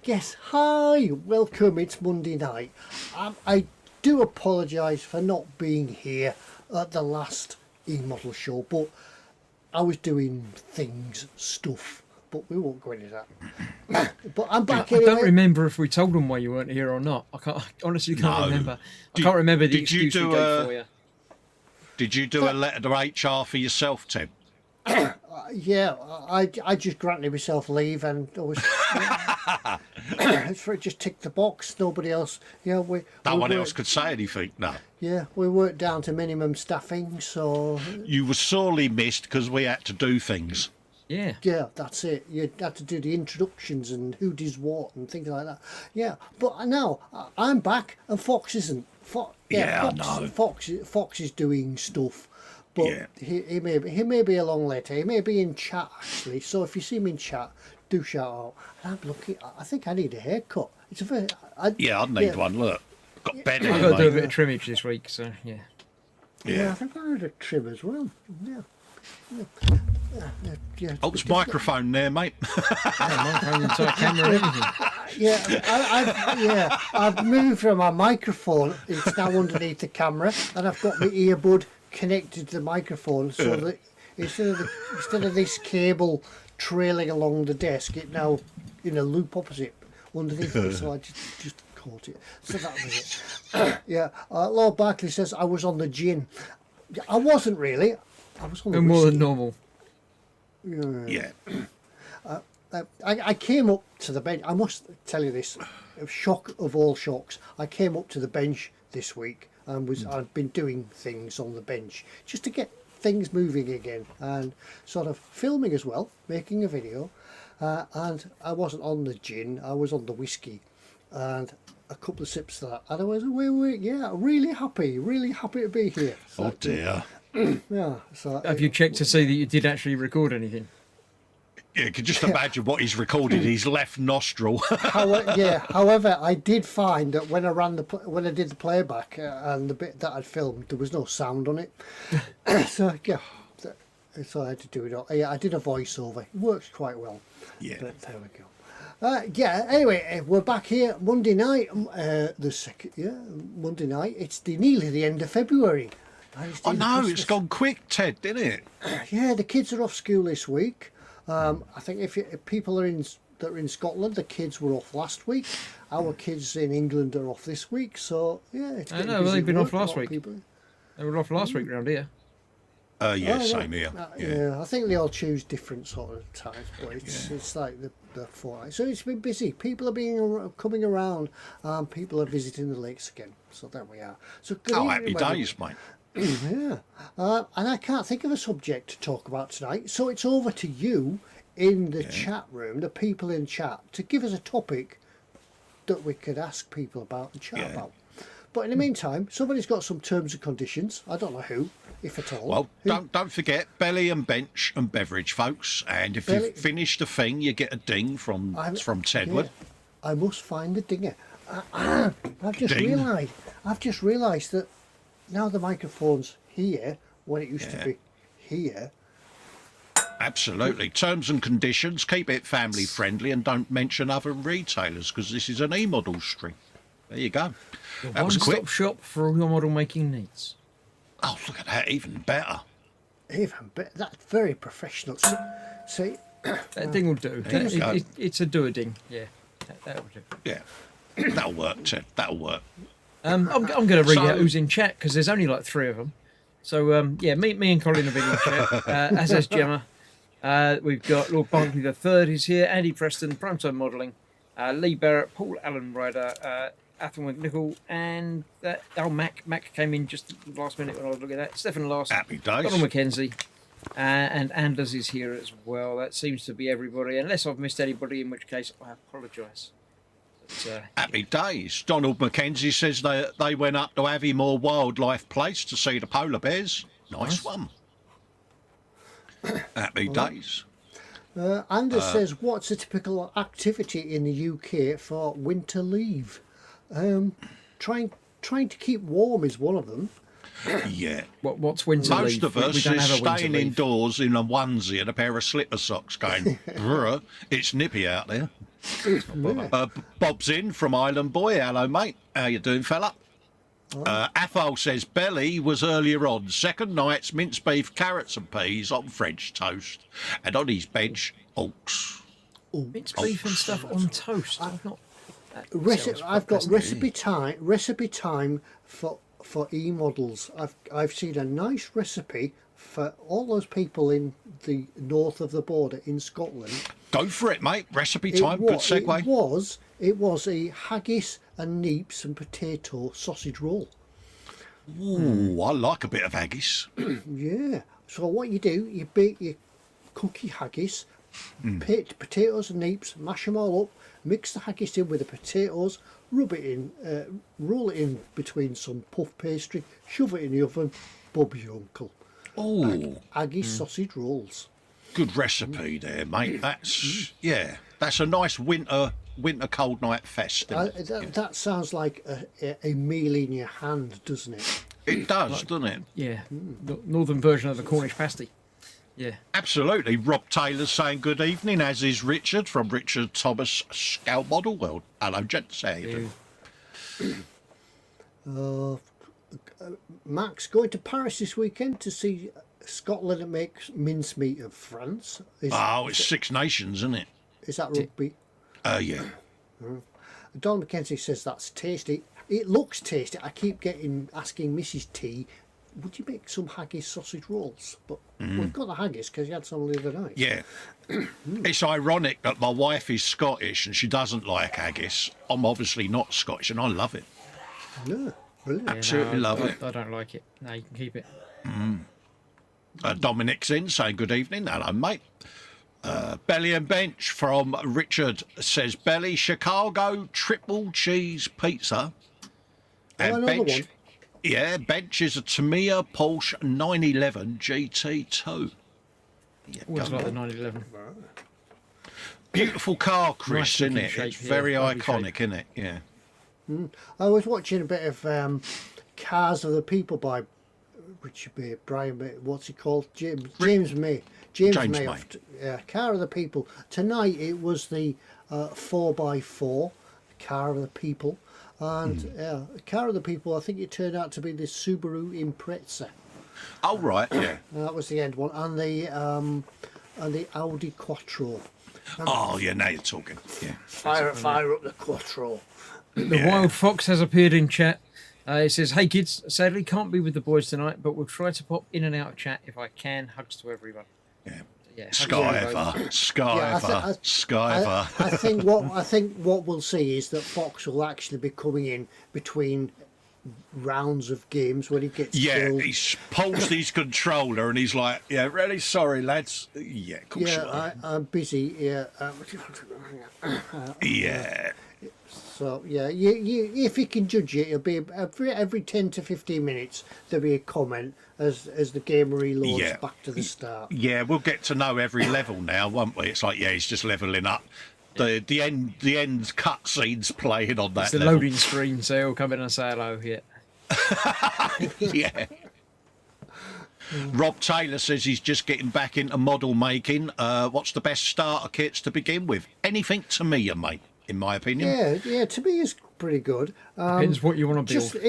Yes, hi, welcome, it's Monday night. I do apologise for not being here at the last eModel show, but I was doing stuff, but we won't go into that. But I'm back I anyway. don't remember if we told them why you weren't here or not. I honestly can't remember. I can't remember the excuse we gave for you. Did you do a letter to HR for yourself, Tim? Yeah, I just granted myself leave and I was just tick the box. Nobody else. Yeah, no one else could say anything. No. Yeah, we worked down to minimum staffing, so you were sorely missed because we had to do things. Yeah. Yeah, that's it. You had to do the introductions and who does what and things like that. Yeah, but now I'm back and Foxx isn't. Foxx is doing stuff. But yeah. he may be along later. He may be in chat actually. So if you see him in chat, do shout out. And I'm looking. I think I need a haircut. It's a very. I'd need one. Look, got better. I've got to do a bit of trimmage this week, so yeah. Yeah, I think I need a trim as well. Yeah. Oh, it's microphone there, mate. Microphone inside camera and everything. I've moved from my microphone. It's now underneath the camera, and I've got my earbud connected to the microphone, so that instead of this cable trailing along the desk, it now in a loop opposite underneath it. So I just caught it. So that was it. Lord Barkley says I was on the gin. I wasn't really. I was on the more whiskey. than normal. Yeah. I came up to the bench. I must tell you this, shock of all shocks. I came up to the bench this week and I'd been doing things on the bench just to get things moving again and sort of filming as well, making a video. And I wasn't on the gin, I was on the whiskey, and a couple of sips of that, and I was really happy to be here. So, oh dear. Yeah. So have you checked to see that you did actually record anything? Yeah, you can just imagine what he's recorded. His left nostril. However, I did find that when I did the playback and the bit that I'd filmed, there was no sound on it. So I had to do it all. Yeah, I did a voiceover. It works quite well. Yeah. But there we go. Anyway, we're back here Monday night. Monday night. It's nearly the end of February. I know, it's gone quick, Ted, didn't it? Yeah, the kids are off school this week. I think if people are that are in Scotland, the kids were off last week. Our kids in England are off this week. So yeah, it's getting busy. They've been work, off last week. They were off last week round here. Same here. Yeah, I think they all choose different sort of times, but it's like the fortnight. So it's been busy. People are coming around. People are visiting the lakes again. So there we are. So happy days, mate. Yeah, and I can't think of a subject to talk about tonight, so it's over to you in the chat room, the people in chat, to give us a topic that we could ask people about and chat about. But in the meantime, somebody's got some terms and conditions. I don't know who, if at all. Well, don't forget belly and bench and beverage, folks. And if you finish the thing, you get a ding from Tedward. Yeah, I must find the dinger. I've just realised that. Now the microphone's here when it used to be here. Absolutely. Terms and conditions. Keep it family friendly and don't mention other retailers because this is an eModels stream. There you go. That was quick. One-stop shop for all your model making needs. Oh, look at that. Even better. Even better. That's very professional. See, that ding will do. It's a do-a-ding. Yeah, that'll do. Yeah, that'll work, Ted. That'll work. I'm going to read out who's in chat because there's only like 3 of them. So me and Colin have been in chat. As has Gemma. We've got Lord Barkley the Third is here. Andy Preston, Primetime Modelling. Lee Barrett, Paul Allen Ryder, Athelwyn Nickel, and Mac came in just last minute when I was looking at that. Stephen Larson. Happy days. Donald McKenzie. And Anders is here as well. That seems to be everybody, unless I've missed anybody, in which case I apologise. Happy days. Donald McKenzie says they went up to Aviemore Wildlife Place to see the polar bears. Nice one. Happy days. Anders says, what's a typical activity in the UK for winter leave? Trying to keep warm is one of them. Yeah. What's winter leave? Most of us is staying indoors in a onesie and a pair of slipper socks going, bruh, it's nippy out there. Yeah. Bob's in from Island Boy. Hello, mate. How you doing, fella? Athol says Belly was earlier on. Second night's minced beef, carrots and peas on French toast. And on his bench, oaks. Minced beef and stuff on toast. I've not. I've got recipe time for eModels. I've seen a nice recipe for all those people in the north of the border in Scotland. Go for it, mate. Recipe time. Good segue. It was a haggis and neeps and potato sausage roll. Ooh, I like a bit of haggis. Yeah. So what you do, you bake your cookie haggis, potatoes and neeps, mash them all up, mix the haggis in with the potatoes, rub it in, roll it in between some puff pastry, shove it in the oven, Bob's your uncle. Oh, Haggis sausage rolls. good recipe there, mate. That's a nice winter cold night fest. That sounds like a meal in your hand, doesn't it? It does, doesn't it? Yeah, the northern version of the Cornish pasty. Yeah. Absolutely. Rob Taylor's saying good evening, as is Richard from Richard Thomas Scout Model World. Hello, gents. How you doing? Max going to Paris this weekend to see Scotland that makes mincemeat of France. It's Six Nations, isn't it? Is that rugby? Yeah. Don McKenzie says that's tasty. It looks tasty. I keep asking Mrs. T, would you make some haggis sausage rolls? But we've got the haggis because you had some the other night. Yeah. It's ironic that my wife is Scottish and she doesn't like haggis. I'm obviously not Scottish and I love it. Yeah, brilliant. Absolutely love it. I don't like it. No, you can keep it. Dominic's in saying good evening. Hello, mate. Belly and Bench from Richard says Belly Chicago triple cheese pizza. And another Bench, one. yeah, Bench is a Tamiya Porsche 911 GT2. Yeah, Always go like the on. 911. Beautiful car, Chris, Nice isn't looking it? shape, It's yeah, very lovely iconic, shape. isn't it? Yeah. I was watching a bit of Cars of the People by Richard May, Brian May, what's he called? James May. James May. Car of the People. Tonight it was the 4x4 Car of the People. And Car of the People, I think it turned out to be the Subaru Impreza. Oh, right, yeah. That was the end one. And the Audi Quattro. Oh, yeah, now you're talking. Yeah. Fire up the Quattro. The Wild Fox has appeared in chat. It says, "Hey kids, sadly can't be with the boys tonight, but we'll try to pop in and out of chat if I can. Hugs to everyone." Yeah. Yeah, hugs to everyone. Skyver. I think what we'll see is that Fox will actually be coming in between rounds of games when he gets killed. He pulls his controller and he's like, yeah, really sorry, lads. Yeah, of course you are. I'm busy. Yeah. Yeah. So yeah, you if you can judge it, it'll be every 10 to 15 minutes there'll be a comment as the game reloads back to the start. Yeah, we'll get to know every level now, won't we? It's like, yeah, he's just levelling up. The end cutscenes playing on that. It's the level. loading screen, so he'll come in and say hello. Yeah. Yeah. Rob Taylor says he's just getting back into model making. What's the best starter kits to begin with? Anything Tamiya, mate, in my opinion. Yeah, to me is pretty good. Depends what you want to build. Just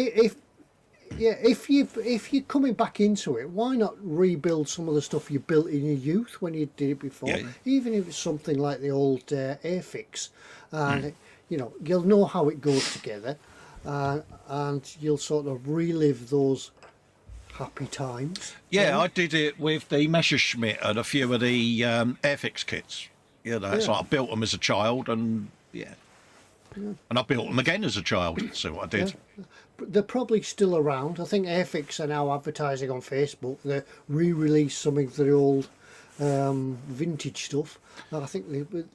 if you're coming back into it, why not rebuild some of the stuff you built in your youth when you did it before? Yeah. Even if it's something like the old Airfix, and you'll know how it goes together, and you'll sort of relive those happy times. Yeah, I did it with the Messerschmitt and a few of the Airfix kits. It's like I built them as a child, and and I built them again as a child. So what I did. Yeah. They're probably still around. I think Airfix are now advertising on Facebook. They re-released some of the old vintage stuff. And I think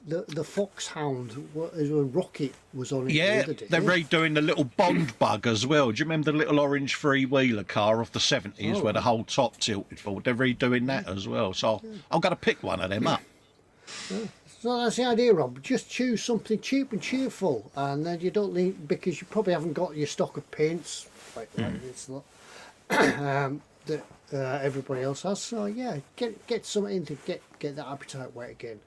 the Foxhound, Rocket was on it the other day. They're redoing the little Bond bug as well. Do you remember the little orange three-wheeler car off the 70s where the whole top tilted forward? They're redoing that as well. So I'm going to pick one of them up. Yeah. So that's the idea, Rob. Just choose something cheap and cheerful, and then you don't need, because you probably haven't got your stock of paints like it's not that everybody else has. So yeah, get something in to get that appetite wet again.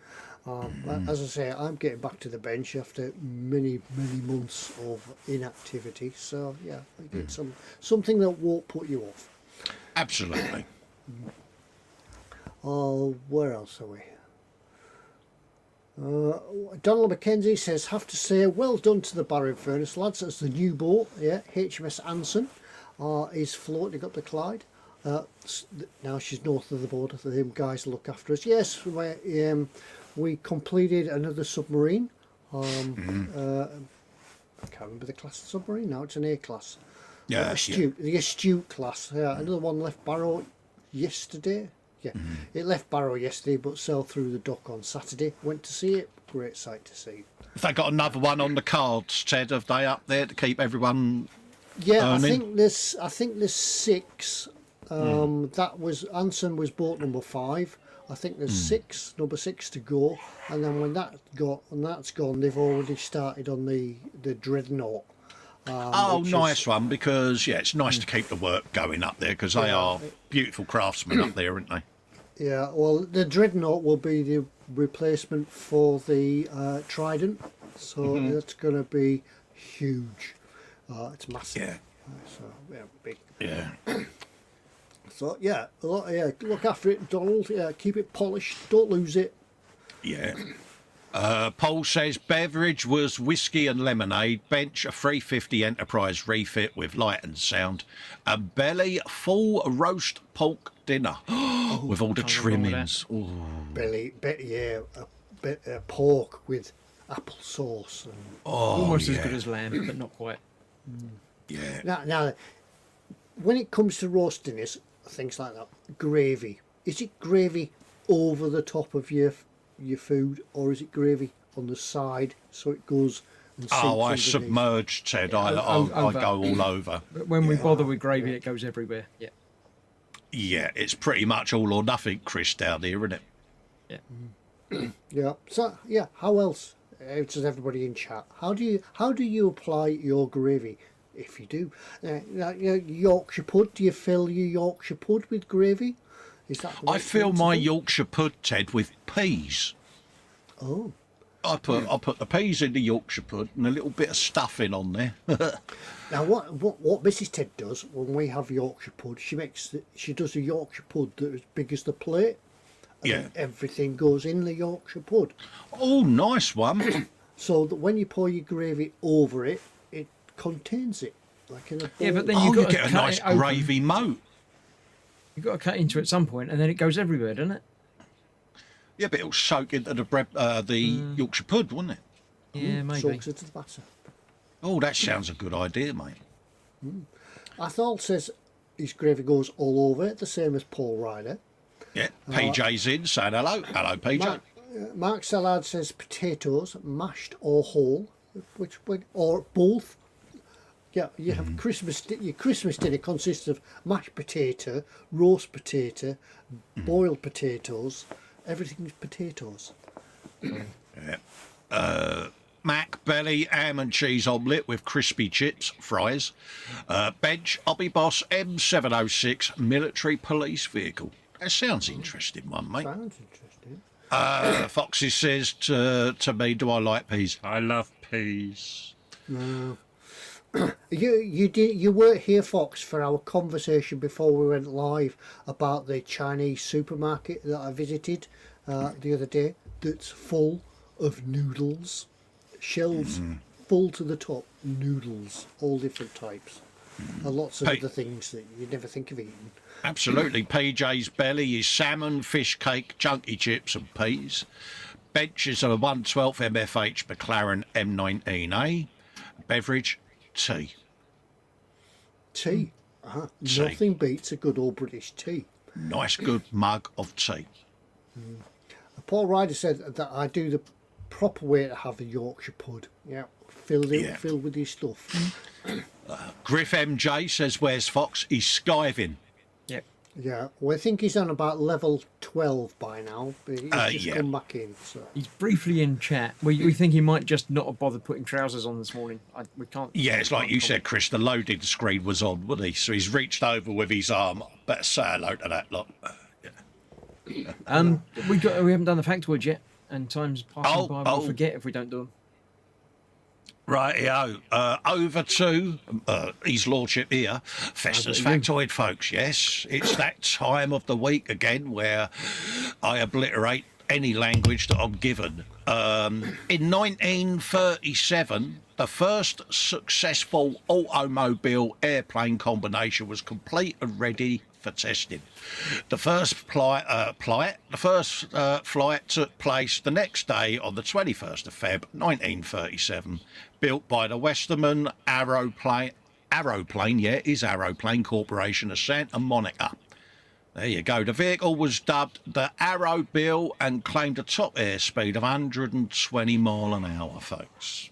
As I say, I'm getting back to the bench after many months of inactivity. So yeah, I get something that won't put you off. Absolutely. Oh, where else are we? Donald McKenzie says, have to say, well done to the Barrow Furnace lads. That's the new boat, yeah, HMS Anson is floating up the Clyde. Now she's north of the border, so them guys look after us. Yes, we completed another submarine. I can't remember the class of submarine now, it's an A class. Yeah, The Astute class. Yeah, another one left Barrow yesterday. Yeah, it left Barrow yesterday, but sailed through the dock on Saturday. Went to see it. Great sight to see. Have they got another one on the cards, Ted? Have they up there to keep everyone? Yeah, earning? I think there's 6. That was Anson was boat number 5. I think there's number 6 to go, and then when that's gone, they've already started on the Dreadnought. Nice one, because it's nice to keep the work going up there, because they are beautiful craftsmen up there, aren't they? Yeah, well, the Dreadnought will be the replacement for the Trident, so that's going to be huge. It's massive. Yeah. So big. Yeah. So look after it, Donald. Yeah, keep it polished. Don't lose it. Yeah. Paul says beverage was whiskey and lemonade, bench a 350 Enterprise refit with light and sound, a belly full roast pork dinner with all the trimmings. Pork with apple sauce. And Almost as good as lamb, but not quite. Yeah. Now, when it comes to roasting this, things like that, gravy. Is it gravy over the top of your food, or is it gravy on the side so it goes and sinks I underneath? submerge, Ted. I go all over. But when we bother with gravy, it goes everywhere. Yeah. Yeah, it's pretty much all or nothing, Chris, down here, isn't it? Yeah. Yeah. So how else? Does everybody in chat? How do you apply your gravy? If you do, Yorkshire pud. Do you fill your Yorkshire pud with gravy? Is that? I fill my Yorkshire pud, Ted, with peas. Oh. I put the peas in the Yorkshire pud and a little bit of stuffing on there. Now what Mrs. Ted does when we have Yorkshire pud, she does a Yorkshire pud that is big as the plate. And then everything goes in the Yorkshire pud. Oh, nice one. So that when you pour your gravy over it, it contains it like in a bowl. Yeah, but then you get a nice gravy moat. You've got to cut into it at some point, and then it goes everywhere, doesn't it? Yeah, but it'll soak into the bread, the Yorkshire pud, wouldn't it? Yeah, maybe. Soaks into the batter. Oh, that sounds a good idea, mate. Athol says his gravy goes all over it, the same as Paul Ryder. Yeah, PJ's in saying hello. Hello, PJ. Mark Salad says potatoes, mashed or whole, or both. Yeah, you have your Christmas dinner consists of mashed potato, roast potato, boiled potatoes. Everything's potatoes. Yeah. Mac belly ham and cheese omelette with crispy chips, fries. Bench Hobby Boss M706 military police vehicle. That sounds interesting, one mate. Sounds interesting. Foxy says to me, "Do I like peas?" I love peas. No. You weren't here, Fox, for our conversation before we went live about the Chinese supermarket that I visited the other day. That's full of noodles, shelves full to the top, noodles, all different types, and lots of other things that you'd never think of eating. Absolutely. PJ's belly is salmon, fish cake, chunky chips and peas. Bench is a 1/12 MFH McLaren M19A. Beverage, tea. Tea. Tea. Nothing beats a good old British tea. Nice good mug of tea. Paul Ryder said that I do the proper way to have a Yorkshire pud. Yeah, filled with your stuff. Griff MJ says, "Where's Fox?" He's skiving. Yep. Yeah, well, I think he's on about level 12 by now, but he's just come back in. So. He's briefly in chat. We think he might just not have bothered putting trousers on this morning. We can't. Yeah, it's like you said, Chris, the loaded screen was on, wasn't he? So he's reached over with his arm. Better say hello to that lot. We haven't done the factoid yet. and time's passing by. We'll forget if we don't do them. Rightio. Over to his lordship here, Festus Factoid, folks. Yes, it's that time of the week again where I obliterate any language that I'm given. In 1937, the first successful automobile airplane combination was complete and ready for testing. The first flight took place the next day on the 21st of Feb 1937, built by the Westerman Aeroplane Corporation of Santa Monica. There you go. The vehicle was dubbed the Arrow Bill and claimed a top airspeed of 120 mile an hour, folks.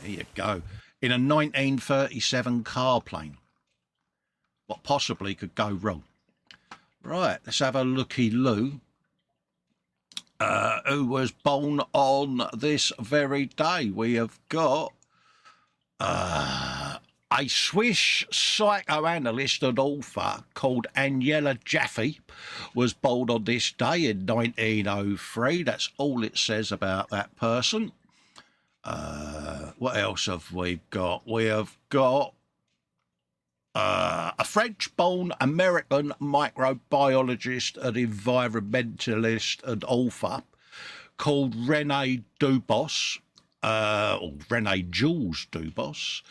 There you go. In a 1937 car plane. What possibly could go wrong? Right, let's have a looky-loo. Who was born on this very day? We have got a Swiss psychoanalyst and author called Angela Jaffe was born on this day in 1903. That's all it says about that person. What else have we got? We have got a French-born American microbiologist and environmentalist and author called René Dubos. Or René Jules Dubos.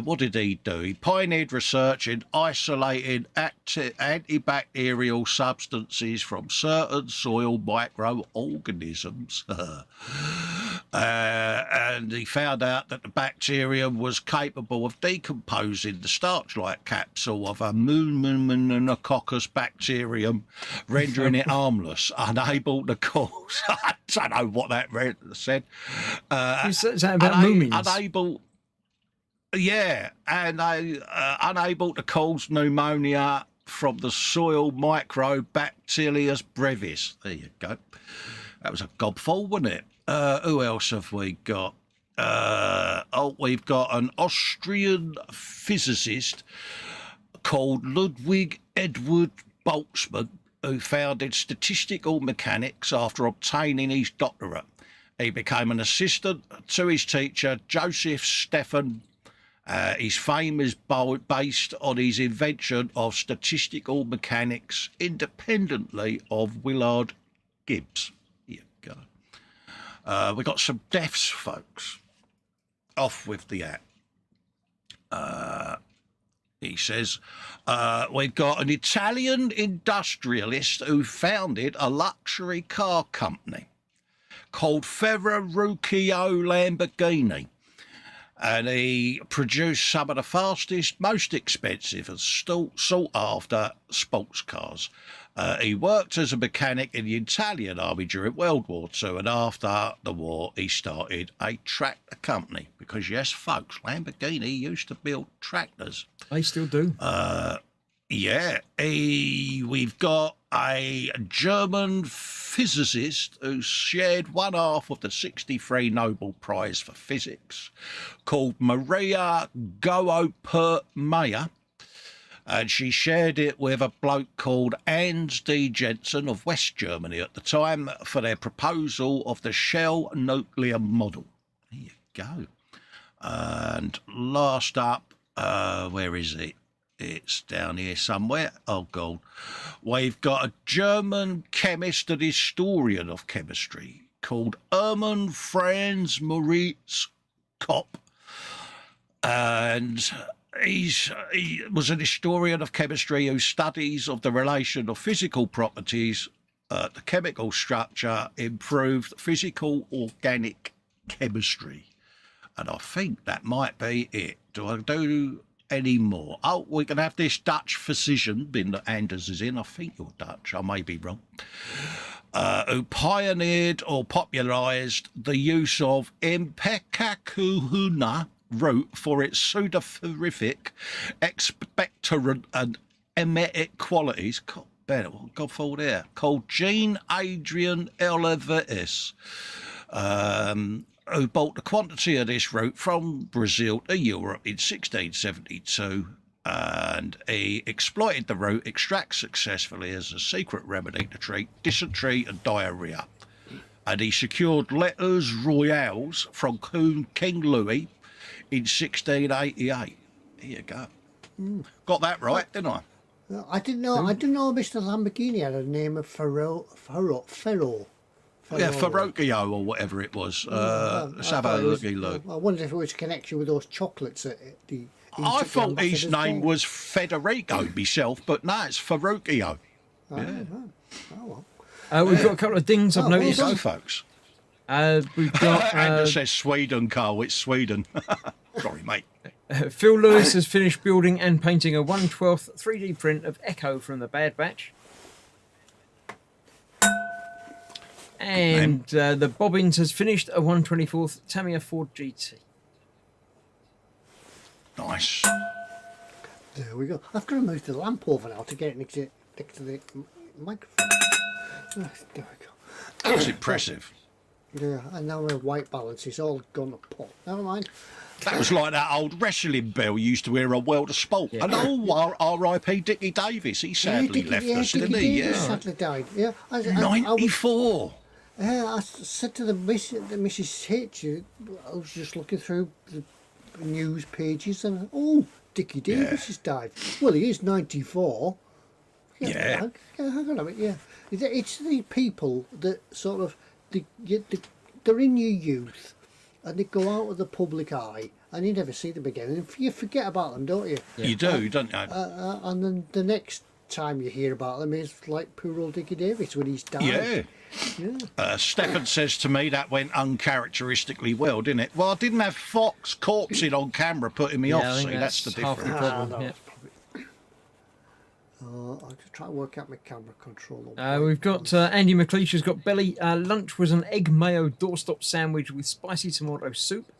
What did he do? He pioneered research in isolating antibacterial substances from certain soil microorganisms. And he found out that the bacterium was capable of decomposing the starch-like capsule of a Pneumococcus bacterium, rendering it harmless, unable to cause... I don't know what that said. Is that about moomins? Unable to cause pneumonia from the soil microbacterius brevis. There you go. That was a gobful, wasn't it? Who else have we got? We've got an Austrian physicist called Ludwig Edward Boltzmann, who founded statistical mechanics after obtaining his doctorate. He became an assistant to his teacher, Joseph Stephan. His fame is based on his invention of statistical mechanics independently of Willard Gibbs. Here you go. We got some deaths, folks. Off with the act. He says, we've got an Italian industrialist who founded a luxury car company called Ferruccio Lamborghini. And he produced some of the fastest, most expensive and sought-after sports cars. He worked as a mechanic in the Italian army during World War II, and after the war, he started a tractor company. Because, yes, folks, Lamborghini used to build tractors. They still do. We've got a German physicist who shared one half of the 63 Nobel Prize for Physics, called Maria Goopert-Mayer, and she shared it with a bloke called Hans D. Jensen of West Germany at the time for their proposal of the shell nuclear model. There you go. And last up, where is it? It's down here somewhere. Oh, God. We've got a German chemist and historian of chemistry called Hermann Franz Moritz Kopp. And he was an historian of chemistry who studies of the relation of physical properties, the chemical structure, improved physical organic chemistry. And I think that might be it. Do I do any more? Oh, we can have this Dutch physician, bin that Anders is in. I think you're Dutch. I may be wrong. Who pioneered or popularised the use of ipecacuanha root for its sudorific, expectorant and emetic qualities. God fall there. Called Jean Adrian Olivetis. Who bought the quantity of this root from Brazil to Europe in 1672, and he exploited the root extract successfully as a secret remedy to treat dysentery and diarrhea. and he secured letters royales from King Louis in 1688. Here you go. Got that right, didn't I? I didn't know. I didn't know Mr. Lamborghini had a name of Ferro. Yeah, Ferrocchio or whatever it was. Let's have a looky look. I wondered if it was a connection with those chocolates at the. I thought his name was Federico myself, but no, it's Ferrocchio. Oh well. We've got a couple of things I've There you noticed. go, folks. We've got And it says Sweden, Carl. It's Sweden. Sorry, mate. Phil Lewis has finished building and painting a 1/12 3D print of Echo from the Bad Batch. And the Bobbins has finished a 1/24 Tamiya Ford GT. Nice. There we go. I've got to move the lamp over now to get it next to the microphone. There we go. That's impressive. Yeah, and now my white balance is all gone to pot. Never mind. That was like that old wrestling bell you used to wear on World of Sport. Yeah. And R.I.P. Dickie Davis. He sadly left us, didn't Dickie he? Davis Yeah. sadly died. Yeah, I was, 94. I said to the Mrs. H, I was just looking through the news pages and Dickie Davis has died. Well, he is 94. Yeah. Hang on a minute. Yeah, it's the people that sort of they're in your youth and they go out of the public eye and you never see them again. And you forget about them, don't you? Yeah. You do, don't you? And then the next time you hear about them is like poor old Dickie Davis when he's died. Yeah. Stefan says to me that went uncharacteristically well, didn't it? Well, I didn't have Foxx corpsing on camera putting me I off. think See, that's the half difference. the problem. Yeah. I'll just try to work out my camera control. We've got Andy McLeish has got belly. Lunch was an egg mayo doorstop sandwich with spicy tomato soup.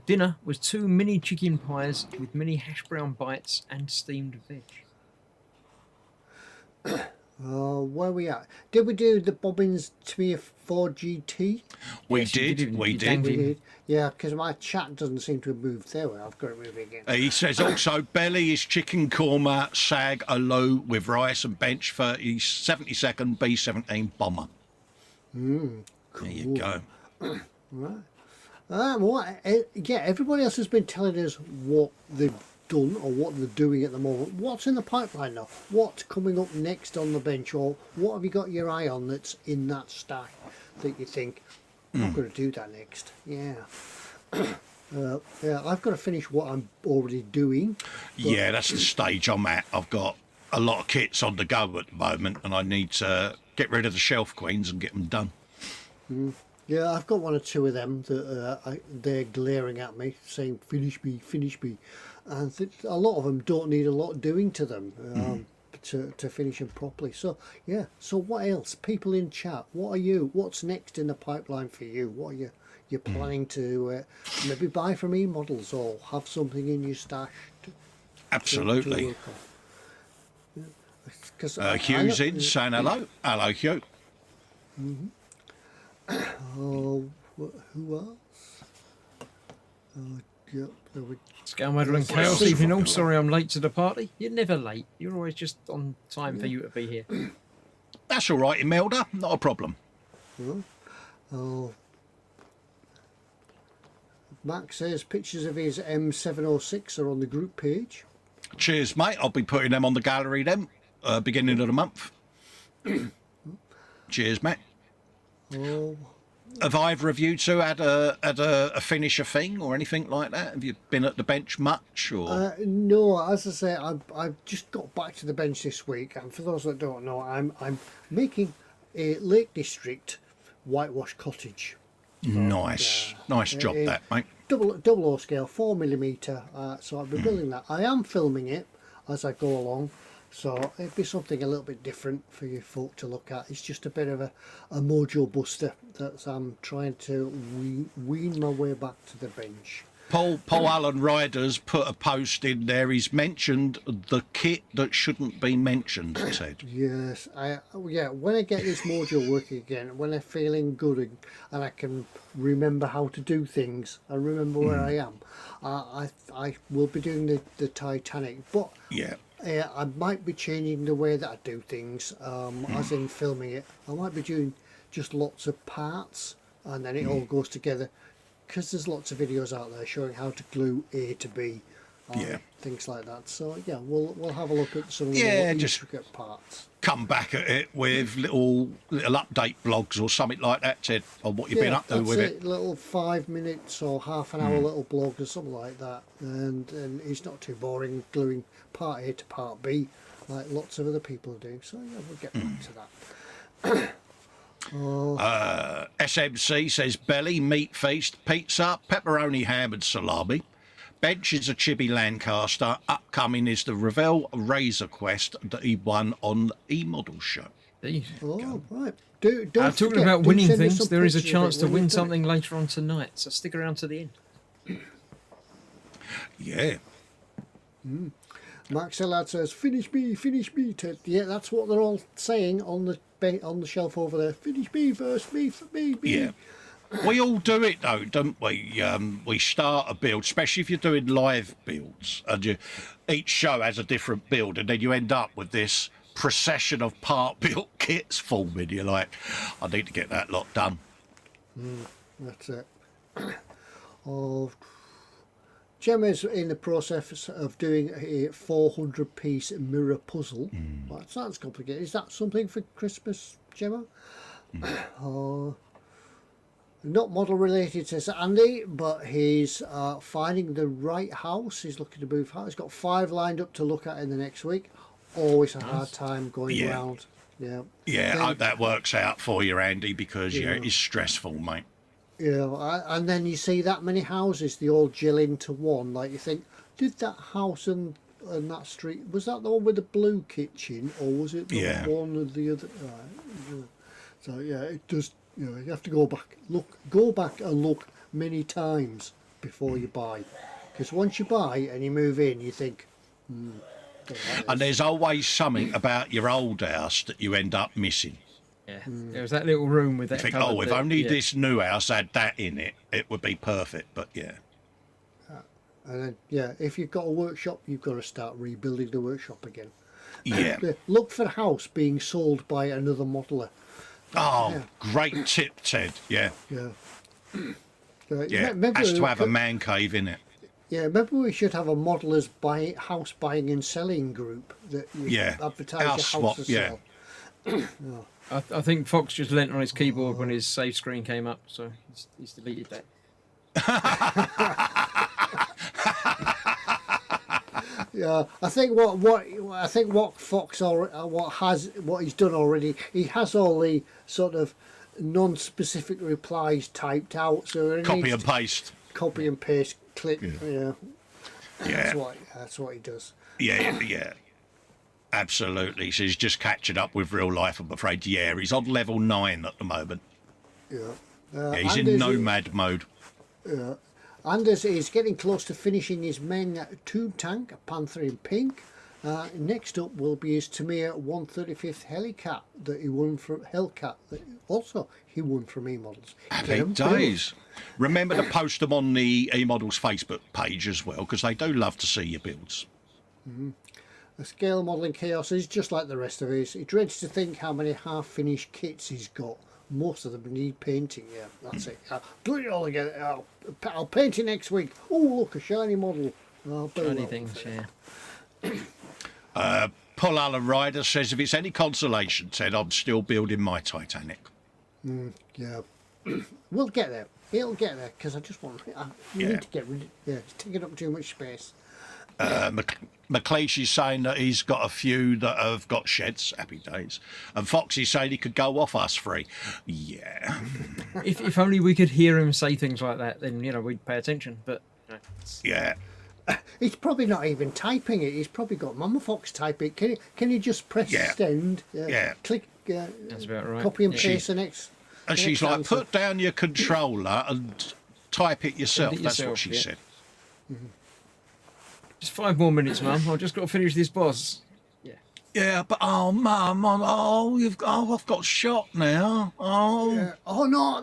Dinner was 2 mini chicken pies with mini hash brown bites and steamed veg. Where we at? Did we do the Bobbins Tamiya 4 GT? We Yes, you did. did. We You did. dangled. We did. Yeah, because my chat doesn't seem to have moved there. I've got to move it again. He says also belly is chicken korma sag aloo with rice and bench 72nd B-17 bomber. Cool. There you go. Yeah, everybody else has been telling us what they've done or what they're doing at the moment. What's in the pipeline now? What's coming up next on the bench, or what have you got your eye on that's in that stack that you think I'm going to do that next? Yeah. I've got to finish what I'm already doing. Yeah, that's the stage I'm at. I've got a lot of kits on the go at the moment, and I need to get rid of the shelf queens and get them done. Yeah, I've got one or two of them that they're glaring at me, saying, finish me, finish me. And a lot of them don't need a lot doing to them to finish them properly. So, yeah, so what else? People in chat, what are you? What's next in the pipeline for you? What are you planning to maybe buy from eModels or have something in your stash? Absolutely. To work on? Yeah. 'Cause Hugh's in saying hello. Hello, Hugh. Oh, who else? Oh, yeah, there we Scalmaddle and Chaos evening. Oh, sorry, I'm late to the party. You're never late. You're always just on time for you to be here. That's all right, Imelda. Not a problem. Oh. Max says pictures of his M706 are on the group page. Cheers, mate. I'll be putting them on the gallery then, beginning of the month. Cheers, mate. Oh, Have either of you two had a finisher thing or anything like that? Have you been at the bench much? Or no, as I say, I've just got back to the bench this week, and for those that don't know, I'm making a Lake District whitewash cottage. nice job, that mate. Double O scale, 4mm. So I'll be building that. I am filming it as I go along, so it'd be something a little bit different for you folk to look at. It's just a bit of a mojo buster that I'm trying to wean my way back to the bench. Paul Allen Riders put a post in there. He's mentioned the kit that shouldn't be mentioned, Ted. Yes, when I get this mojo working again, when I'm feeling good and I can remember how to do things and remember where I am, I will be doing the Titanic. But Yeah. I might be changing the way that I do things, as in filming it. I might be just lots of parts, and then it all goes together. Because there's lots of videos out there showing how to glue A to B, things like that. So yeah, we'll have a look at some of the more intricate parts. Come back at it with little update blogs or something like that, Ted, on what you've been up to with it. Little 5 minutes or half an hour little blog or something like that, and it's not too boring gluing part A to part B like lots of other people are doing. So yeah, we'll get back to that. SMC says belly, meat feast, pizza, pepperoni, ham and salami. Bench is a chibi Lancaster. Upcoming is the Revell Razor Quest that he won on the eModels show. Oh, right. Talking about winning things, there is a chance to win something later on tonight, so stick around to the end. Yeah. Max Elad says, finish me, Ted. Yeah, that's what they're all saying on the shelf over there. Finish me first, me. Yeah. We all do it though, don't we? We start a build, especially if you're doing live builds, and each show has a different build, and then you end up with this procession of part-built kits forming. You're like, I need to get that lot done. That's it. Gemma's in the process of doing a 400-piece mirror puzzle. That sounds complicated. Is that something for Christmas, Gemma? Not model related, says Andy, but he's finding the right house. He's looking to move house. He's got 5 lined up to look at in the next week. Always a hard time going around. Yeah. Yeah, I hope that works out for you, Andy, because it is stressful, mate. Yeah, and then you see that many houses, they all gel into one. Like you think, did that house and that street, was that the one with the blue kitchen, or was it the one of the other? So yeah, it does. You know, you have to go back and look many times before you buy, because once you buy and you move in, you think. And there's always something about your old house that you end up missing. Yeah, there was that little room with that. You think, if only this new house had that in it, it would be perfect. But yeah. And then if you've got a workshop, you've got to start rebuilding the workshop again. Yeah. Look for a house being sold by another modeler. Great tip, Ted. Yeah. Yeah. Has to have a man cave in it. Yeah, maybe we should have a modelers house buying and selling group that you advertise your house to sell. I think Foxx just leant on his keyboard when his save screen came up, so he's deleted that. Yeah, I think what Foxx what he's done already. He has all the sort of non-specific replies typed out, so copy and paste, click. Yeah. That's what he does. Yeah. Absolutely. So he's just catching up with real life, I'm afraid. Yeah, he's on level 9 at the moment. Yeah. He's in nomad mode. Yeah. Anders is getting close to finishing his Meng tube tank, Panther in pink. Next up will be his Tamiya 135th Hellcat that he won from Hellcat. Also, he won from eModels. Happy days. Remember to post them on the eModels Facebook page as well, because they do love to see your builds. The scale modelling chaos is just like the rest of us. He dreads to think how many half-finished kits he's got. Most of them need painting. Yeah, that's it. I'll do it all again. I'll paint it next week. Oh, look, a shiny model. Shiny things, Paul Allen Ryder says, if it's any consolation, Ted, I'm still building my Titanic. Yeah. We'll get there. It'll get there, because I just want... need to get rid of... Yeah, it's taking up too much space. McLeish is saying that he's got a few that have got sheds. Happy days. And Fox is saying he could go off us free. Yeah. If only we could hear him say things like that, then we'd pay attention. But yeah, he's probably not even typing it. He's probably got Mama Fox type it. Can you just press send? Click. That's about right. Copy and paste the next. And she's like, answer. Put down your controller and type it yourself. That's what she said. Just 5 more minutes, Mum. I've just got to finish this boss. Yeah. Yeah, but Mum, I've got shot now. Oh. Yeah. Oh no,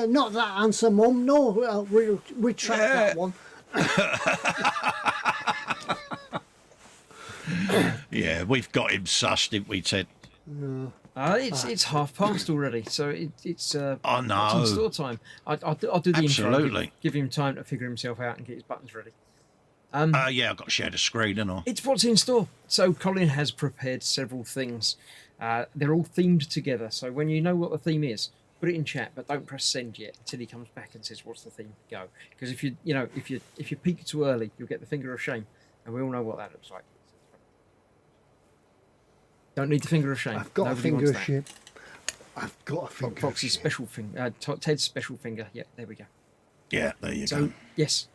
not that answer, Mum. No, retract that one. Yeah, we've got him sussed, didn't we, Ted? It's 1/2 already, so it's I it's in know. store time. I'll do the intro. Absolutely. Give him time to figure himself out and get his buttons ready. Yeah, I've got to share the screen, haven't I? It's what's in store. So Colin has prepared several things. They're all themed together. So when you know what the theme is, put it in chat, but don't press send yet until he comes back and says, "What's the theme?" Go. Because if you peek too early, you'll get the finger of shame, and we all know what that looks like. Don't need the finger of shame. I've got Nobody a finger wants of that. shame. I've got a finger of Fox's shame. special finger. Ted's special finger. Yeah, there we go. Yeah, there you So go. yes,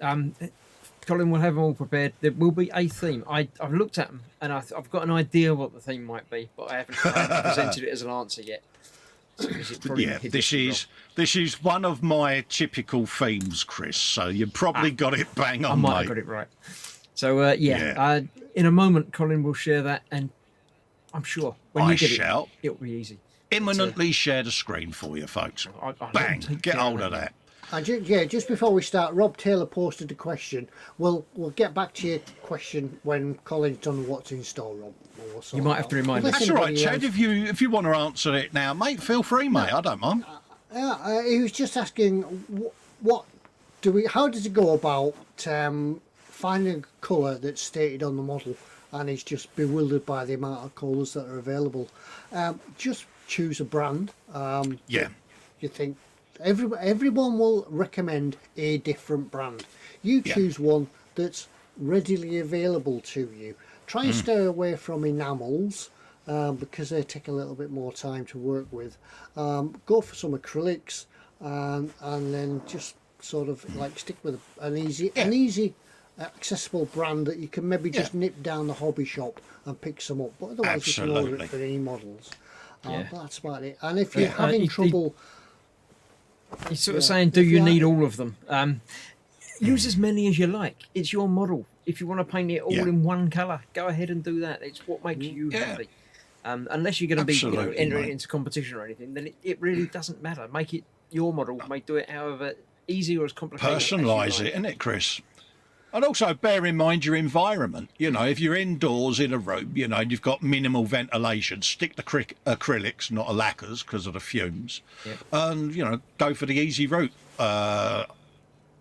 Colin will have them all prepared. There will be a theme. I've looked at them and I've got an idea what the theme might be, but I haven't presented it as an answer yet. So, 'cause it's probably Yeah, hidden this is one of my typical themes, Chris. So you probably got it bang on, I might mate. have got it right. So Yeah. in a moment, Colin will share that, and I'm sure when I you get shall. it'll be easy. Imminently share the screen for you, folks. I'll let Bang, him take get care hold of that. And just before we start, Rob Taylor posted a question. We'll get back to your question when Colin's done what's in store, Rob. We'll sort You might it have to out. remind Unless us. That's all right, anybody Chad. else- If you want to answer it now, mate, feel free, mate. I don't mind. He was just asking, how does it go about finding a colour that's stated on the model, and he's just bewildered by the amount of colours that are available. Just choose a brand. Yeah. You think everyone will recommend a different brand. You Yeah. choose one that's readily available to you. Try and stay away from enamels because they take a little bit more time to work with. Go for some acrylics and then just sort of like stick with an easy accessible brand that you can maybe just nip down the hobby shop and pick some up. But otherwise you can order it for eModels. Yeah. That's about it. And if you're Yeah, having trouble... He's sort of saying, do If you you need are- all of them? Use as many as you like. It's your model. If you want to paint it all Yeah. in one colour, go ahead and do that. It's what makes you Yeah. happy. Unless you're going to be Absolutely, entering mate. it into competition or anything, then it really doesn't matter. Make it your model. Do it however easy or as complicated as you Personalise like. it, innit, Chris? And also bear in mind your environment. You know, if you're indoors in a room, you know, and you've got minimal ventilation, stick to acrylics, not lacquers, because of the fumes. Yeah. And, you know, go for the easy route.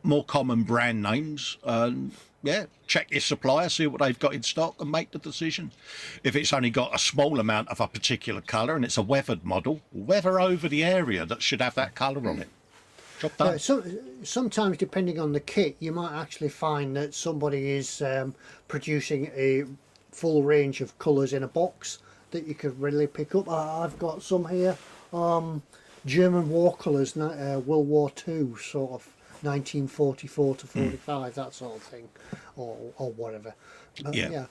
More common brand names. And, yeah, check your supplier, see what they've got in stock and make the decision. If it's only got a small amount of a particular colour and it's a weathered model, weather over the area that should have that colour on it. Job done. Sometimes, depending on the kit, you might actually find that somebody is producing a full range of colours in a box that you could readily pick up. I've got some here, German war colours, World War II, sort of 1944 to 45, that sort of thing, or whatever. Yeah.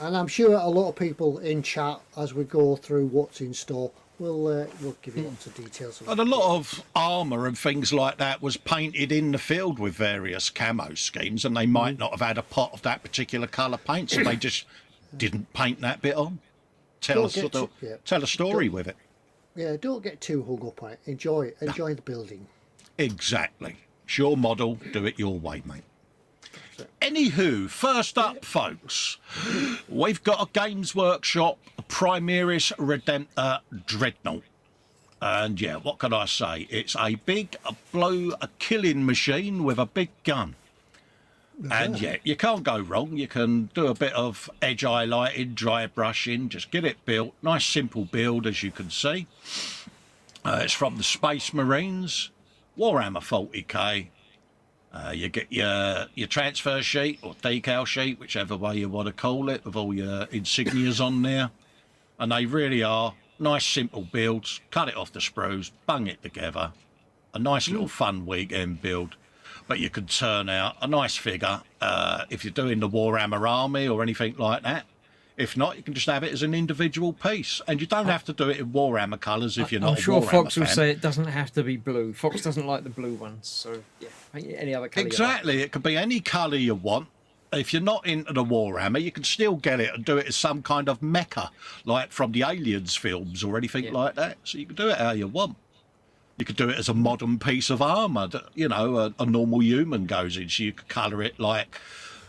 And I'm sure a lot of people in chat, as we go through what's in store, we'll give you lots of details. And a lot of armour and things like that was painted in the field with various camo schemes, and they might not have had a pot of that particular colour paint, so they just didn't paint that bit on. Tell a story with it. Yeah, don't get too hung up on it. Enjoy the building. Exactly. It's your model, do it your way, mate. Anywho, first up, folks, we've got a Games Workshop Primaris Redemptor Dreadnought. And yeah, what can I say? It's a big a killing machine with a big gun. And yeah, you can't go wrong. You can do a bit of edge highlighting, dry brushing, just get it built. Nice simple build, as you can see. It's from the Space Marines, Warhammer 40k. You get your transfer sheet or decal sheet, whichever way you want to call it, with all your insignias on there. And they really are nice simple builds. Cut it off the sprues, bung it together. A nice little fun weekend build. But you can turn out a nice figure if you're doing the Warhammer army or anything like that. If not, you can just have it as an individual piece. And you don't have to do it in Warhammer colours if you're not I'm sure a Warhammer Foxx will fan. say it doesn't have to be blue. Foxx doesn't like the blue ones, so yeah, paint it any other colour. Exactly, it could be any colour you want. If you're not into the Warhammer, you can still get it and do it as some kind of mecha, like from the Aliens films or anything like that. So you can do it how you want. You could do it as a modern piece of armour that, you know, a normal human goes in. So you could colour it like,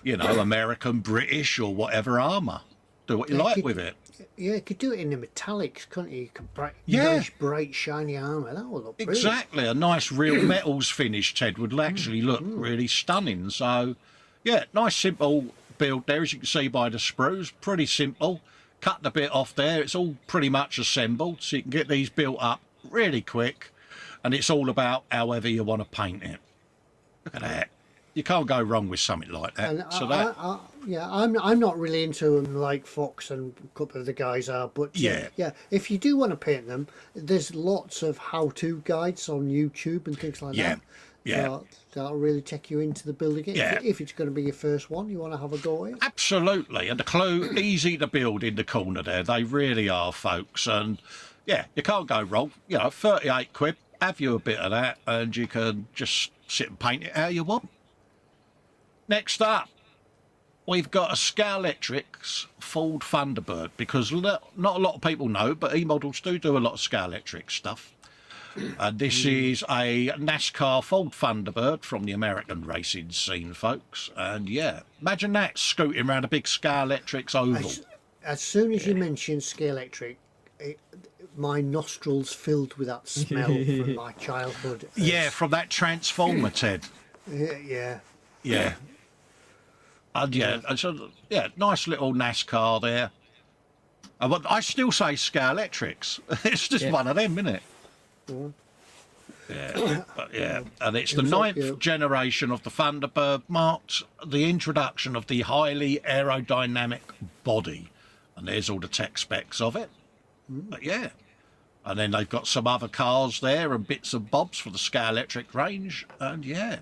you know, American, British or whatever armour. Do what you like with it. Yeah, you could do it in the metallics, couldn't you? You could Yeah. nice, bright, shiny armour. That would look brilliant. Exactly, a nice real metals finish, Ted, would actually look really stunning. So, yeah, nice simple build there, as you can see by the sprues. Pretty simple. Cut the bit off there. It's all pretty much assembled, so you can get these built up really quick. And it's all about however you want to paint it. Look at that. You can't go wrong with something like that. And So I'm not really into them like Foxx and a couple of the guys are, but Yeah. if you do want to paint them, there's lots of how-to guides on YouTube and things like Yeah. that. Yeah. That'll really take you into the building. Yeah. If it's going to be your first one, you want to have a go at it. Absolutely, and the clue easy to build in the corner there. They really are, folks. And yeah, you can't go wrong. 38 quid. Have you a bit of that, and you can just sit and paint it how you want. Next up, we've got a Scalextrics Ford Thunderbird, because not a lot of people know, but eModels do a lot of Scalextric stuff. And this is a NASCAR Ford Thunderbird from the American racing scene, folks. And yeah, imagine that scooting around a big Scalextrics oval. As soon as you mention Scalextric, my nostrils filled with that smell from my childhood. Yeah, from that Transformer, Ted. Yeah. Yeah. And yeah, nice little NASCAR there. But I still say Scalextrics. It's just one of them, isn't it? Yeah, but yeah, and it's the ninth generation of the Thunderbird, marked the introduction of the highly aerodynamic body, and there's all the tech specs of it. But yeah, and then they've got some other cars there and bits and bobs for the Scalextric range, and yeah.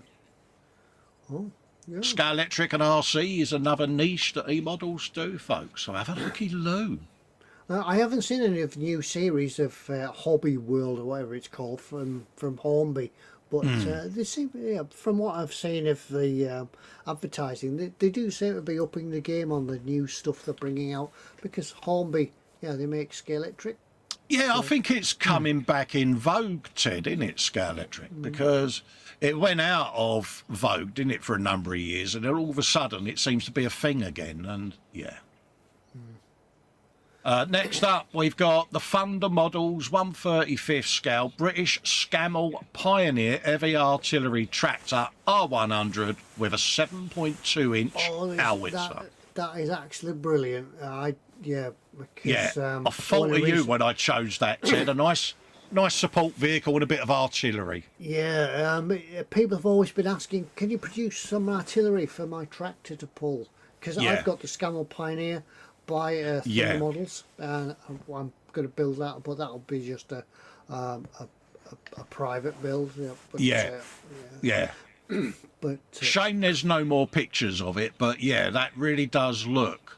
Scalextric and RC is another niche that eModels do, folks. So have a looky-loo. I haven't seen any of the new series of Hobby World or whatever it's called from Hornby, but they seem, from what I've seen of the advertising, they do seem to be upping the game on the new stuff they're bringing out, because Hornby, they make Scalextric. Yeah, I think it's coming back in vogue, Ted, isn't it, Scalextric? Because it went out of vogue, didn't it, for a number of years, and then all of a sudden it seems to be a thing again, and yeah. Next up, we've got the Thunder Models 135th scale British Scammell Pioneer Heavy Artillery Tractor R100 with a 7.2-inch howitzer. That is actually brilliant. Because, I thought of you when I chose that, Ted. A nice support vehicle and a bit of artillery. Yeah, people have always been asking, can you produce some artillery for my tractor to pull? Because I've got the Scammell Pioneer by Thunder Models, and I'm going to build that, but that'll be just a private build. But shame there's no more pictures of it, but yeah, that really does look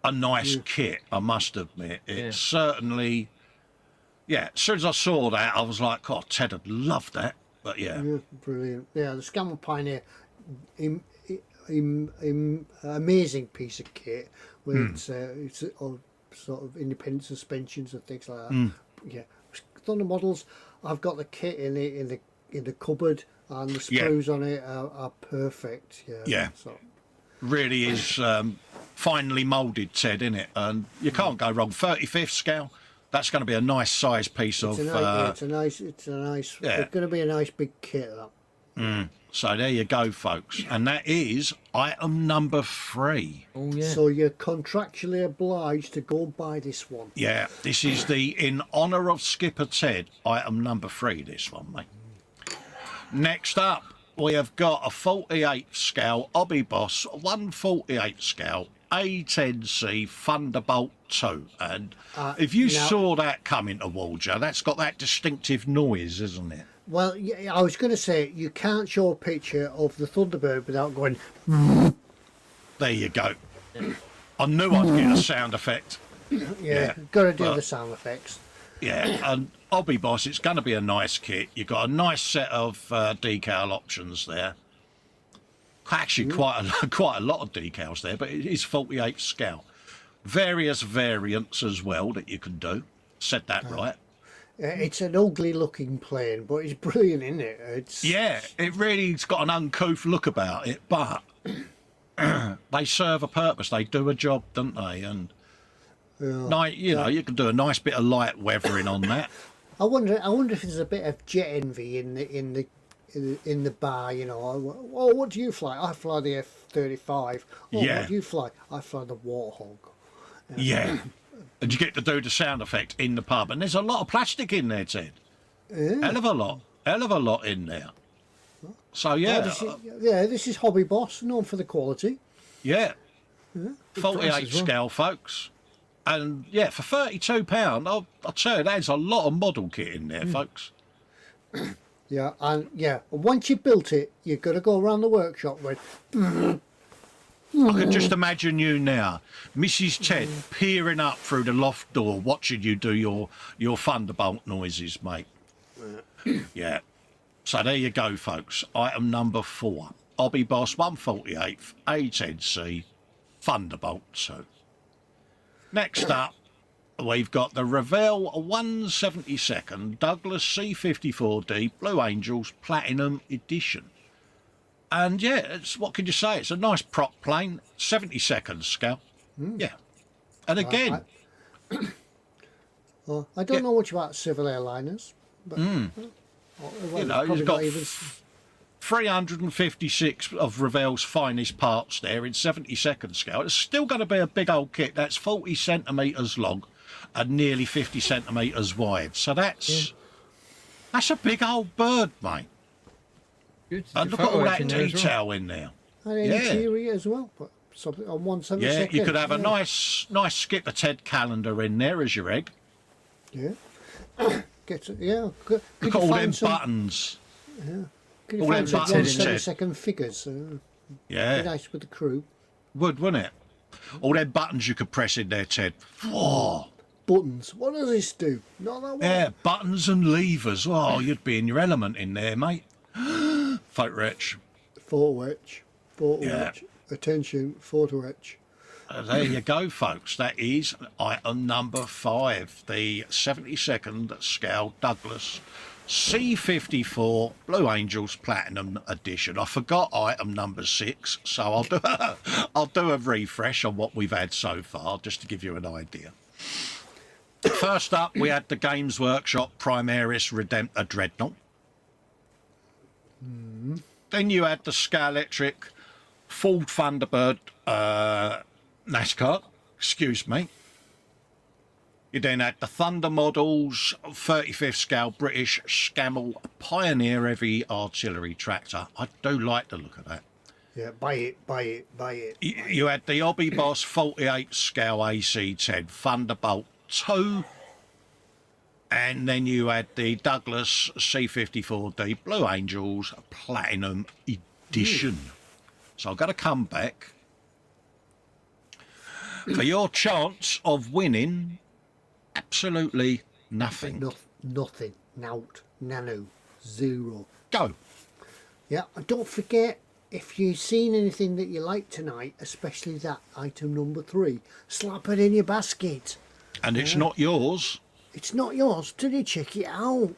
a nice kit, I must admit. It's certainly, as soon as I saw that, I was like, God, Ted would love that. But yeah, brilliant. Yeah, the Scammell Pioneer, amazing piece of kit with it's all sort of independent suspensions and things like that. Yeah, Thunder Models, I've got the kit in the cupboard, and the sprues on it are perfect. So really is finely moulded, Ted, isn't it? And you can't go wrong. 35th scale. That's going to be a nice size piece of. It's nice. It's going to be a nice big kit. That. So there you go, folks, and that is item number 3. Oh yeah. So you're contractually obliged to go and buy this one. Yeah, this is the in honour of Skipper Ted item number 3. This one, mate. Next up, we have got a 48 scale Hobby Boss 148 scale A10C Thunderbolt 2, and if you saw that coming towards you, that's got that distinctive noise, isn't it? Well, yeah, I was going to say, you can't show a picture of the Thunderbird without going... There you go. I knew I'd get a sound effect. Got to do the sound effects. Yeah, and Hobby Boss, it's going to be a nice kit. You've got a nice set of decal options there. Actually, quite a lot of decals there, but it is 48 scale. Various variants as well that you can do. Said that right. It's an ugly looking plane, but it's brilliant, isn't it? It really's got an uncouth look about it, but they serve a purpose. They do a job, don't they? And Night, you know, you can do a nice bit of light weathering on that. I wonder if there's a bit of jet envy in the bar. You know, oh, what do you fly? I fly the F-35. Oh, Yeah. what do you fly? I fly the Warthog. Yeah. And you get to do the sound effect in the pub. And there's a lot of plastic in there, Ted. Yeah. Hell of a lot. Hell of a lot in there. So, yeah. This is Hobby Boss, known for the quality. Yeah. price 48 as well. scale, folks. And, yeah, for £32, I'll tell you, there's a lot of model kit in there, folks. Yeah, and once you've built it, you've got to go around the workshop with. I can just imagine you now, Mrs. Ted, peering up through the loft door, watching you do your Thunderbolt noises, mate. Yeah. So there you go, folks. Item number 4. Hobby Boss 148, A10C, Thunderbolt 2. Next up, we've got the Revell 172nd Douglas C54D Blue Angels Platinum Edition. And yeah, it's, what can you say? It's a nice prop plane, 72nd scale. Yeah. And again, Well, I don't know much about civil airliners, but you know, probably you've got not even. 356 of Revell's finest parts there in 72nd scale. It's still going to be a big old kit. That's 40 centimetres long and nearly 50 centimetres wide. So that's a big old bird, mate. Good. And look at all that detail in there. And interior as well, but something on 172nd. Yeah, you could have a nice Skipper Ted calendar in there as your egg. Yeah. Could Look you at all them find some? buttons. Could you all find them some buttons, 172nd figures? Be Yeah, nice with the crew. wouldn't it? All them buttons you could press in there, Ted. Whoa. Buttons. What does this do? Not that one. Yeah, buttons and levers. Oh, you'd be in your element in there, mate. Photo etch. Photo etch. Photo Yeah. etch. Attention. Photo etch. There you go, folks. That is item number 5, the 72nd scale Douglas C54 Blue Angels Platinum Edition. I forgot item number 6, so I'll do a refresh on what we've had so far, just to give you an idea. First up, we had the Games Workshop Primaris Redemptor Dreadnought. Then you had the Scalextric Ford Thunderbird NASCAR, excuse me. You then had the Thunder Models 35th scale British Scammell Pioneer Heavy Artillery Tractor. I do like the look of that. Yeah, buy it. You had the Hobby Boss 48 scale AC-10 Thunderbolt 2. And then you had the Douglas C54D Blue Angels Platinum Edition. So I've got to come back. For your chance of winning, absolutely nothing. Nothing. Nout. Nano. Zero. Go. Yeah, and don't forget, if you've seen anything that you like tonight, especially that item number 3, slap it in your basket. And it's not yours. It's not yours till you check it out.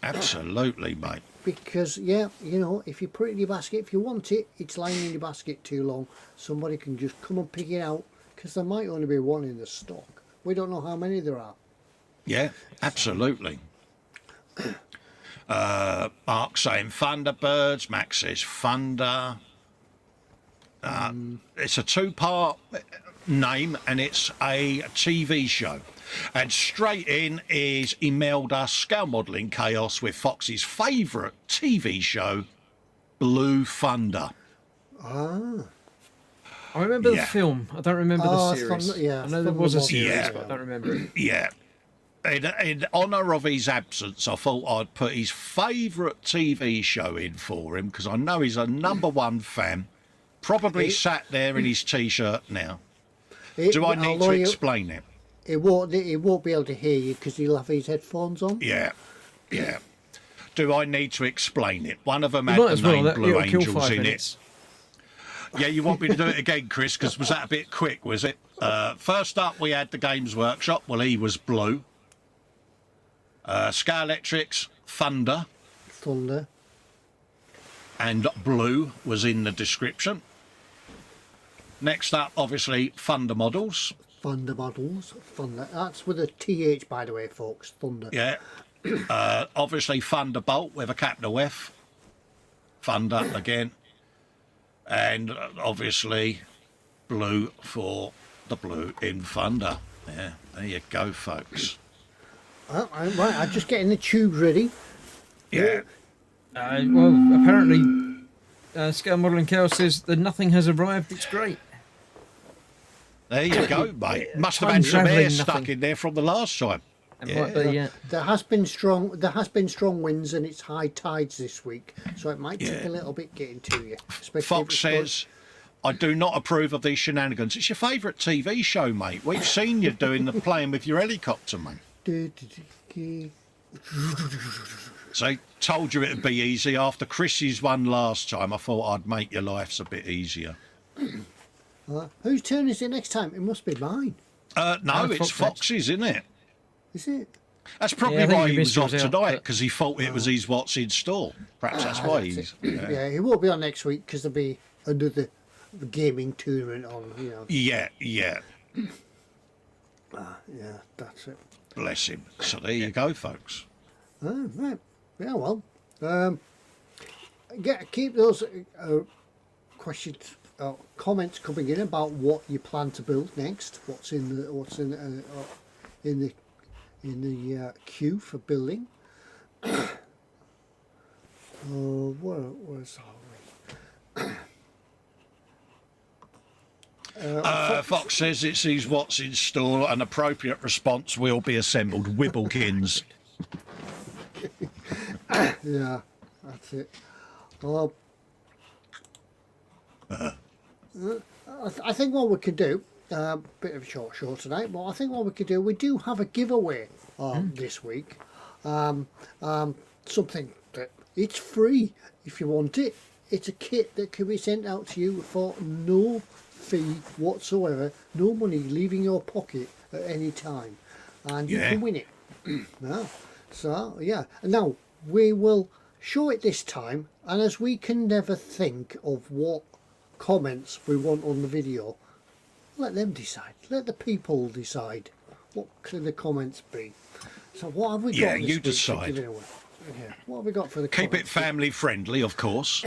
Absolutely, mate. Because, yeah, you know, if you put it in your basket, if you want it, it's lying in your basket too long. Somebody can just come and pick it out, because there might only be one in the stock. We don't know how many there are. Yeah, absolutely. Mark saying Thunderbirds. Max says Thunder. It's a 2-part name, and it's a TV show. And straight in is eModels Scale Modelling Chaos with Fox's favourite TV show, Blue Thunder. Ah. I remember the film. I don't remember the series. Yeah, I know there was a series, Yeah. but I don't remember it. Yeah. In honour of his absence, I thought I'd put his favourite TV show in for him, because I know he's a #1 fan. Probably sat there in his T-shirt now. Do I need to explain it? He won't be able to hear you because he'll have his headphones on. Yeah, yeah. Do I need to explain it? One of them You had might the as well. name Blue It'll kill Angels 5 in minutes. it. Yeah, you want me to do it again, Chris? Because was that a bit quick, was it? First up, we had the Games Workshop. Well, he was blue. Scalextric's Thunder. And blue was in the description. Next up, obviously, Thunder Models. Thunder Models. Thunder. That's with a TH, by the way, folks. Thunder. Yeah. Obviously, Thunderbolt with a capital F. Thunder again. And obviously, blue for the blue in Thunder. Yeah, there you go, folks. Right, I'm just getting the tube ready. Yeah. Well, apparently, Scale Modelling Chaos says that nothing has arrived. It's great. There you go, mate. Must have Time had some air travelling, stuck nothing. in there from the last time. It might be, yeah. There has been strong winds and it's high tides this week, so it might take a little bit getting to you. Especially Fox says, I do not approve of these shenanigans. It's your favourite TV show, mate. We've seen you doing the playing with your helicopter, mate. So told you it'd be easy. After Chris's one last time, I thought I'd make your lives a bit easier. Whose turn is it next time? It must be mine. No, it's Fox's, isn't it? Is it? That's probably Yeah, I think why you he missed was off yours out, tonight, but- because he thought it was his what's in store. Perhaps that's why he's... Yeah, he won't be on next week because there'll be another gaming tournament on. You know. Yeah. Yeah, that's it. Bless him. So there you go, folks. Oh, right. Yeah, well, keep those questions, comments coming in about what you plan to build next. What's in the queue for building. Where's Fox says it sees what's in store. An appropriate response will be assembled. Wibblekins. Yeah, that's it. I think what we could do, bit of a short show tonight, but I think what we could do, we do have a giveaway this week. Something that it's free if you want it. It's a kit that can be sent out to you for no fee whatsoever, no money leaving your pocket at any time, and you can win it. Yeah. So yeah, now we will show it this time, and as we can never think of what comments we want on the video, let them decide. Let the people decide what can the comments be. So what have we got? Yeah, this you week decide. to give it away? Yeah. What have we got for the Keep it comments? family friendly, of course.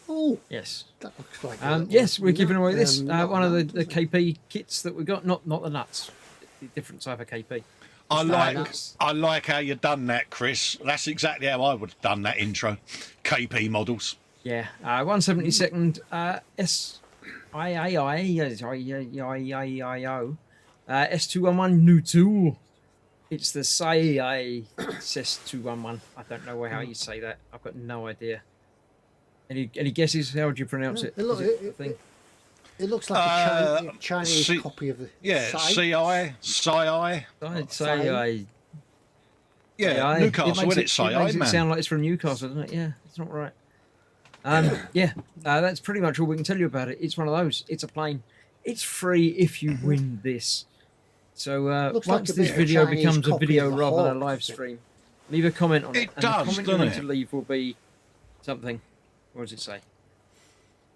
Oh, Yes. that looks like a little Yes, we're nut, giving away this. nut One of nut, the doesn't it? KP kits that we got. Not the nuts. The different type of KP. I like how you done that, Chris. That's exactly how I would have done that intro. KP models. Yeah. 172nd S211 new tool. It's the SAI S211. I don't know how you say that. I've got no idea. Any guesses? How would you pronounce it? Is it a thing? It looks like a Chinese C- copy of the Yeah, site. CI. I'd say Yeah, Newcastle, wouldn't it? It CI, makes it man. sound like it's from Newcastle, doesn't it? Yeah, it's not right. That's pretty much all we can tell you about it. It's one of those. It's a plane. It's free if you win this. So Looks like once a this bit of a video Chinese becomes a copy video of the rather than a Hawk, live doesn't it? stream, leave a comment on it. It And does, the comment doesn't you need it? to leave will be something. What does it say?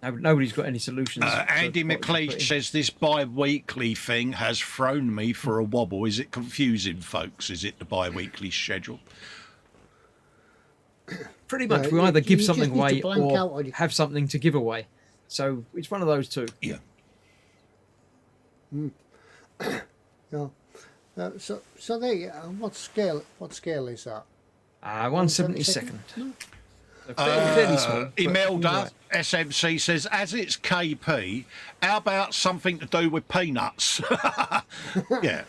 Nobody's got any solutions. Andy for what we put in. McLeish says this bi-weekly thing has thrown me for a wobble. Is it confusing, folks? Is it the bi-weekly schedule? Pretty much, Yeah, we either you give just something need to away blank out or on your- have something to give away. So it's one of those two. Yeah. Yeah. So there you what scale is that? 172nd. So fairly small. but Imelda right. SMC says, as it's KP, how about something to do with peanuts? Yeah.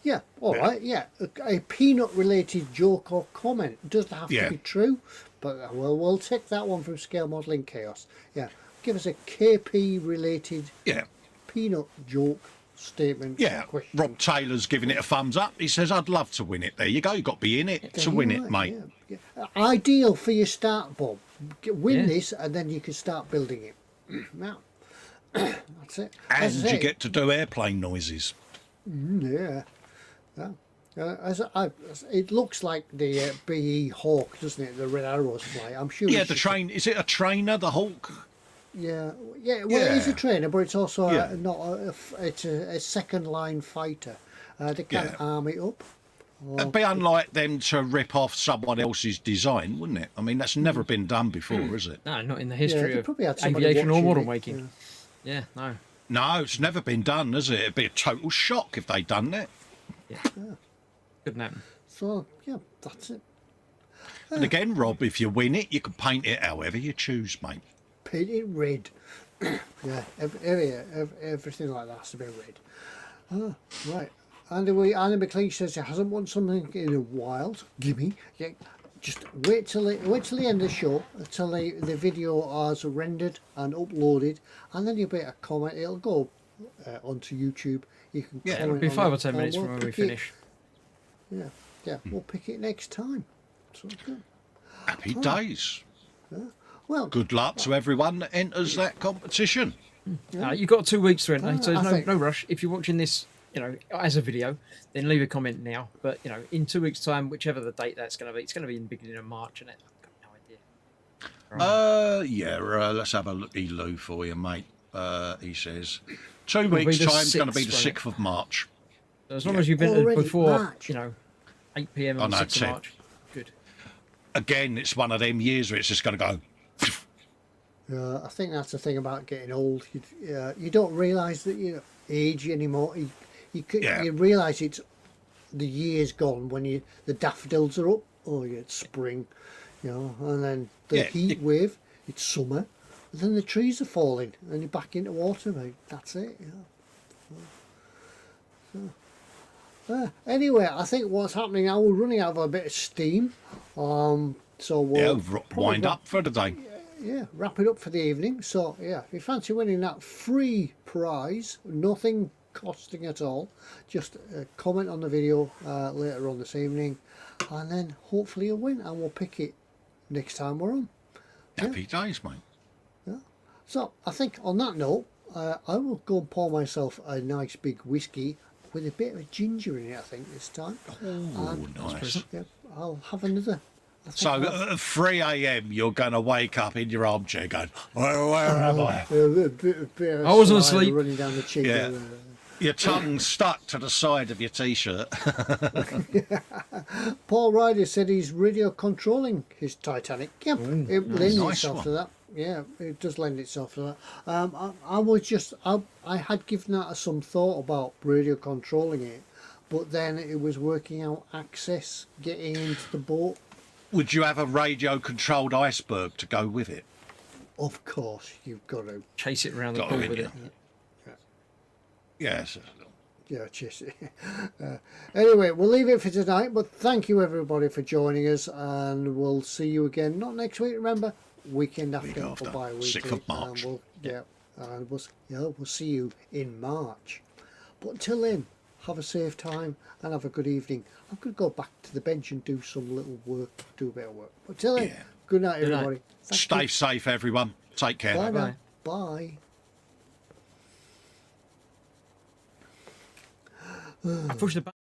Yeah, all right, yeah. A peanut related joke or comment. It doesn't have Yeah. to be true, but we'll take that one from Scale Modelling Chaos. Yeah. Give us a KP related Yeah. peanut joke statement. Yeah. Question. Rob Taylor's giving it a thumbs up. He says, I'd love to win it. There you go. You've got to be in it to win it, mate. Yeah, yeah. Ideal for your start, Bob. Win Yeah. this and then you can start building it. Now, that's it. As And I you say, get to do airplane noises. Yeah. It looks like the BE Hawk, doesn't it? The red arrows fly. I'm sure. Yeah, we the should- train. Is it a trainer, the Hawk? Yeah, yeah. Well, it is a Yeah. trainer, but it's also Yeah. not it's a second line fighter. They can Yeah. arm it up. It'd be unlike them to rip off someone else's design, wouldn't it? I mean, that's never been done before, is it? No, not in the Yeah, history they of probably had somebody aviation or watching model it, making. Yeah, no. No, it's never been done, has it? It'd be a total shock if they'd done that. Couldn't happen. So yeah, that's it. And again, Rob, if you win it, you can paint it however you choose, mate. Paint it red. Yeah, everything like that has to be red. Ah, right. Andy McLeish says he hasn't won something in a while. Gimme. Yeah, just wait till the end of the show, till the video is rendered and uploaded, and then you'll be able to comment. It'll go onto YouTube. You can Yeah, It'll comment be on 5 it, or 10 and minutes we'll from when we pick it. finish. Yeah, we'll pick it next time. So good. Happy days. Well, Good luck to everyone that enters that competition. You've got 2 weeks to enter, so I there's think- no rush. If you're watching this, as a video, then leave a comment now. But in 2 weeks' time, whichever the date that's going to be, it's going to be in the beginning of March, isn't it? I've got no idea. Let's have a looky Lou for you, mate. He says 2 It'll be weeks' the time is going to be the 6th, won't it? 6th of March. So as long as you've entered Already before, March. 8 p.m. Oh, on the no, 6th of 10. March. Good. Again, it's one of them years where it's just going to go. I think that's the thing about getting old. You don't realise that you age anymore. Yeah. You realise it's the year's gone when the daffodils are up. Oh, yeah, it's spring, and then the Yeah, heat wave. It's summer, and then the trees are falling, and you're back into water. Mate. That's it. Anyway, I think what's happening now, we're running out of a bit of steam. So we'll Wind up for the day. yeah, wrap it up for the evening. So yeah, if you fancy winning that free prize, nothing costing at all, just comment on the video later on this evening, and then hopefully you'll win, and we'll pick it next time we're on. Happy days, mate. So I think on that note, I will go and pour myself a nice big whiskey with a bit of ginger in it, I think, this time. Oh, nice. Yeah, I'll have another. So at 3 a.m. you're going to wake up in your armchair going, where am I? A bit of I wasn't saliva asleep. running down the cheek. Yeah. Your tongue stuck to the side of your T-shirt. Paul Ryder said he's radio controlling his Titanic. Yep, it lends nice itself one. to that. Yeah, it does lend itself to that. I had given that some thought about radio controlling it, but then it was working out access, getting into the boat. Would you have a radio-controlled iceberg to go with it? Of course, you've got to. Chase it around the Got pool to, with it. yeah. Yes. Yeah, cheers. Anyway, we'll leave it for tonight, but thank you everybody for joining us, and we'll see you again, not next week, remember, weekend after, after, or bi-weekly. 6th of March. And we'll see you in March. But until then, have a safe time and have a good evening. I'm going to go back to the bench and do some little work, do a bit of work. But till then, Yeah. good night Good night. everybody. Thank Stay you. safe, everyone. Take care. Bye now. Bye. Bye. I pushed the button.